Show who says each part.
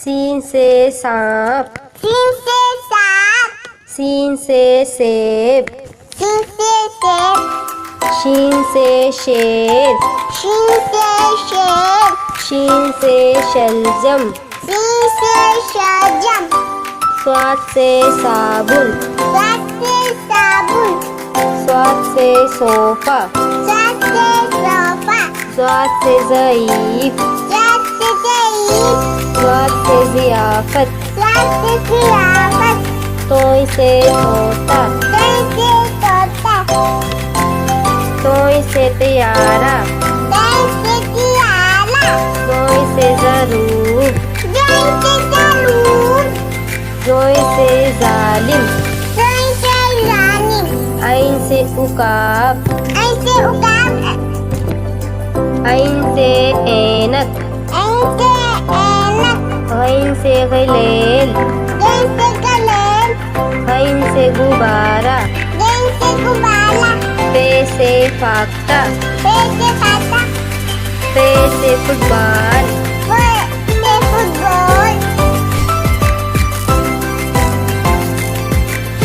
Speaker 1: scene से सांप,
Speaker 2: scene से सांप,
Speaker 1: scene से सेब,
Speaker 2: सीन से सेब,
Speaker 1: शीन से शेर,
Speaker 2: शीन से शेर,
Speaker 1: शीन से शलजम,
Speaker 2: शीन से शलजम,
Speaker 1: स्वाद से साबुन,
Speaker 2: स्वाद से साबुन,
Speaker 1: स्वाद से सोफा,
Speaker 2: स्वाद से सोफा,
Speaker 1: स्वाद से ज़ईफ,
Speaker 2: स्वाद से ज़ईफ,
Speaker 1: स्वाद से ज़ियाफ़त,
Speaker 2: स्वाद से ज़ियाफ़त,
Speaker 1: तोय से तोता,
Speaker 2: तोय से तोता,
Speaker 1: तोय से तियारा,
Speaker 2: तोय से तियारा,
Speaker 1: जोय से ज़रूर,
Speaker 2: जोय से ज़रूर,
Speaker 1: जोय से जालिम,
Speaker 2: जोय से जालिम,
Speaker 1: ऐन से उकाब,
Speaker 2: ऐसे उकाब,
Speaker 1: ऐन से ऐनक,
Speaker 2: ऐसे ऐनक,
Speaker 1: गैन से गलेल,
Speaker 2: गैन से गलेल,
Speaker 1: गैन से गुब्बारा,
Speaker 2: गैन से गुब्बारा,
Speaker 1: पे से फाख्ता,
Speaker 2: पे से खाता,
Speaker 1: पे से फुटबॉल,